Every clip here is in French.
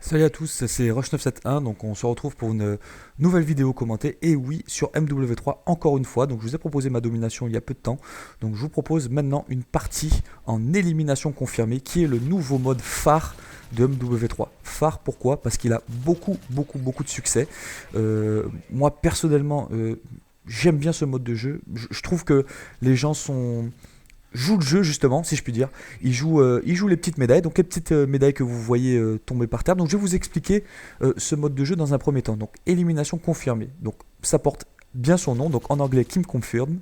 Salut à tous, c'est Rush971, donc on se retrouve pour une nouvelle vidéo commentée, et oui, sur MW3 encore une fois. Donc je vous ai proposé ma domination il y a peu de temps, donc je vous propose maintenant une partie en élimination confirmée, qui est le nouveau mode phare de MW3. Phare pourquoi? Parce qu'il a beaucoup de succès. Moi personnellement, j'aime bien ce mode de jeu. Je trouve que les gens joue le jeu justement, si je puis dire. Il joue les petites médailles, donc les petites médailles que vous voyez tomber par terre. Donc je vais vous expliquer ce mode de jeu dans un premier temps. Donc élimination confirmée. Donc ça porte bien son nom. Donc en anglais, Kim Confirmed.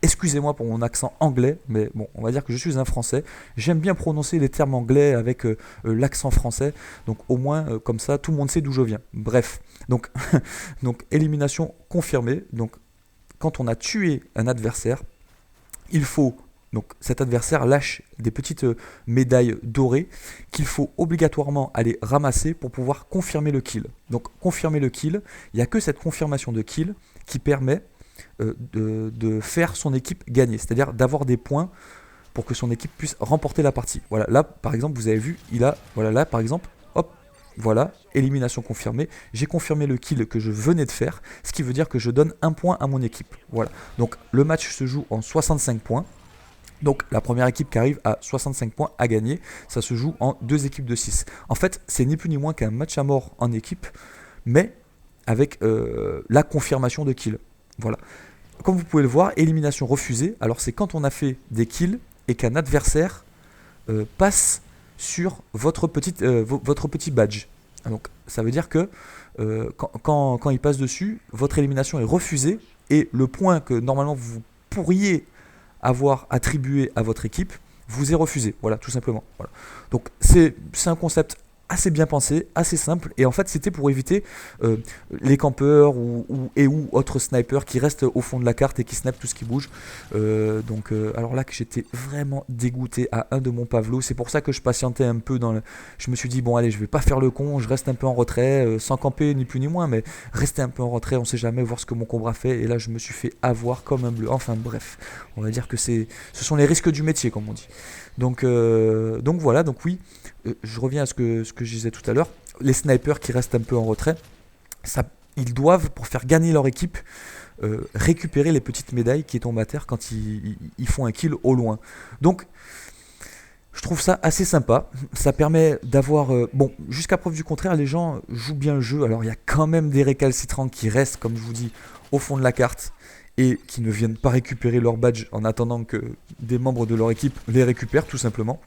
Excusez-moi pour mon accent anglais, mais bon, on va dire que je suis un Français. J'aime bien prononcer les termes anglais avec l'accent français. Donc au moins, comme ça, tout le monde sait d'où je viens. Bref, donc, donc élimination confirmée. Donc quand on a tué un adversaire, il faut donc cet adversaire lâche des petites médailles dorées qu'il faut obligatoirement aller ramasser pour pouvoir confirmer le kill. Donc confirmer le kill, il n'y a que cette confirmation de kill qui permet de faire son équipe gagner, c'est-à-dire d'avoir des points pour que son équipe puisse remporter la partie. Voilà, là par exemple vous avez vu, voilà là par exemple, hop, voilà, élimination confirmée, j'ai confirmé le kill que je venais de faire, ce qui veut dire que je donne un point à mon équipe. Voilà, donc le match se joue en 65 points. Donc la première équipe qui arrive à 65 points à gagner, ça se joue en deux équipes de 6. En fait, c'est ni plus ni moins qu'un match à mort en équipe, mais avec la confirmation de kill. Voilà. Comme vous pouvez le voir, élimination refusée. Alors c'est quand on a fait des kills et qu'un adversaire passe sur votre petit badge. Donc ça veut dire que quand il passe dessus, votre élimination est refusée et le point que normalement vous pourriez avoir attribué à votre équipe vous est refusé. Voilà, tout simplement. Voilà. Donc c'est un concept assez bien pensé, assez simple, et en fait c'était pour éviter les campeurs ou autres snipers qui restent au fond de la carte et qui snipent tout ce qui bouge. Alors là que j'étais vraiment dégoûté à un de mon Pavlo, c'est pour ça que je patientais un peu je me suis dit bon allez, je vais pas faire le con, je reste un peu en retrait, sans camper ni plus ni moins, mais rester un peu en retrait, on sait jamais, voir ce que mon Cobra fait, et là je me suis fait avoir comme un bleu. Enfin bref, on va dire que ce sont les risques du métier comme on dit. Donc voilà, donc oui, je reviens à ce que je disais tout à l'heure. Les snipers qui restent un peu en retrait, ils doivent, pour faire gagner leur équipe, récupérer les petites médailles qui tombent à terre quand ils font un kill au loin. Donc, je trouve ça assez sympa. Ça permet d'avoir... bon, jusqu'à preuve du contraire, les gens jouent bien le jeu. Alors, il y a quand même des récalcitrants qui restent, comme je vous dis, au fond de la carte et qui ne viennent pas récupérer leur badge en attendant que des membres de leur équipe les récupèrent, tout simplement.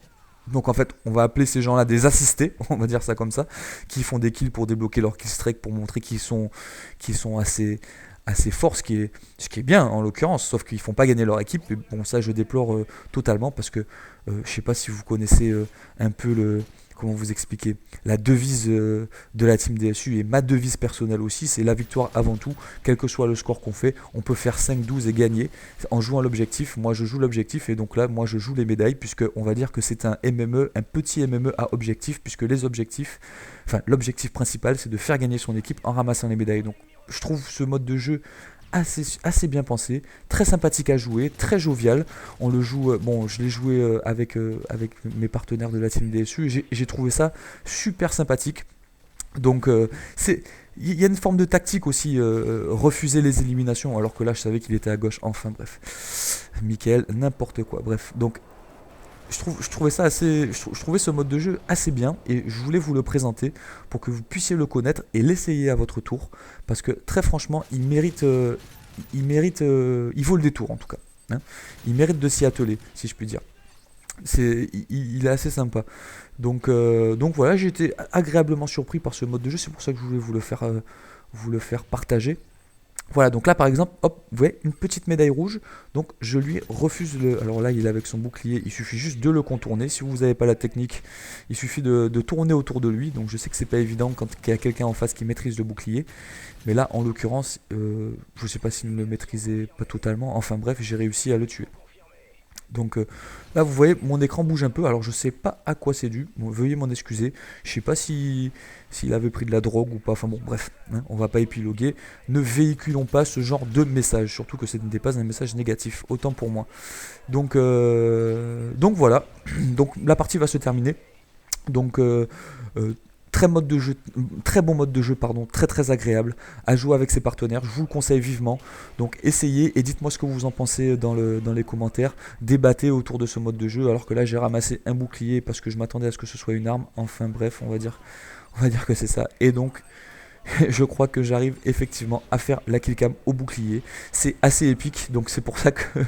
Donc en fait, on va appeler ces gens-là des assistés, on va dire ça comme ça, qui font des kills pour débloquer leur kill streak, pour montrer qu'ils sont assez forts, ce qui est bien en l'occurrence, sauf qu'ils font pas gagner leur équipe. Et bon, ça je déplore totalement parce que je sais pas si vous connaissez un peu comment vous expliquer, la devise de la team DSU, et ma devise personnelle aussi, c'est la victoire avant tout, quel que soit le score qu'on fait. On peut faire 5-12 et gagner en jouant l'objectif. Moi je joue l'objectif, et donc là moi je joue les médailles, puisque on va dire que c'est un MME, un petit MME à objectif, puisque l'objectif principal c'est de faire gagner son équipe en ramassant les médailles. Donc je trouve ce mode de jeu assez bien pensé, très sympathique à jouer, très jovial. On le joue, bon, je l'ai joué avec mes partenaires de la team DSU, et j'ai trouvé ça super sympathique. Donc il y a une forme de tactique aussi, refuser les éliminations, alors que là je savais qu'il était à gauche. Enfin bref, Michael, n'importe quoi. Bref, donc je trouvais ce mode de jeu assez bien, et je voulais vous le présenter pour que vous puissiez le connaître et l'essayer à votre tour, parce que très franchement, il vaut le détour en tout cas. Hein. Il mérite de s'y atteler, si je puis dire. Il est assez sympa. Donc voilà, j'ai été agréablement surpris par ce mode de jeu, c'est pour ça que je voulais vous le faire partager. Voilà, donc là par exemple, hop, vous voyez, une petite médaille rouge, donc je lui refuse le... Alors là, il est avec son bouclier, il suffit juste de le contourner. Si vous n'avez pas la technique, il suffit de tourner autour de lui. Donc je sais que c'est pas évident quand il y a quelqu'un en face qui maîtrise le bouclier. Mais là, en l'occurrence, je sais pas s'il ne le maîtrisait pas totalement. Enfin bref, j'ai réussi à le tuer. Donc là vous voyez mon écran bouge un peu, alors je sais pas à quoi c'est dû, bon, veuillez m'en excuser, je sais pas s'il avait pris de la drogue ou pas, enfin bon bref, hein, on va pas épiloguer, ne véhiculons pas ce genre de message, surtout que ce n'était pas un message négatif, autant pour moi. Donc voilà, donc la partie va se terminer, donc très bon mode de jeu, pardon, très très agréable à jouer avec ses partenaires. Je vous le conseille vivement. Donc essayez et dites-moi ce que vous en pensez dans les commentaires. Débattez autour de ce mode de jeu. Alors que là j'ai ramassé un bouclier parce que je m'attendais à ce que ce soit une arme. Enfin bref, on va dire que c'est ça. Et donc je crois que j'arrive effectivement à faire la killcam au bouclier. C'est assez épique, donc c'est pour ça que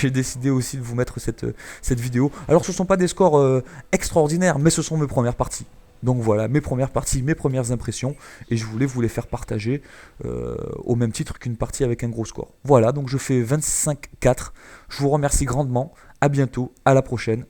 j'ai décidé aussi de vous mettre cette vidéo. Alors ce ne sont pas des scores extraordinaires, mais ce sont mes premières parties. Donc voilà, mes premières parties, mes premières impressions, et je voulais vous les faire partager au même titre qu'une partie avec un gros score. Voilà, donc je fais 25-4. Je vous remercie grandement. À bientôt, à la prochaine.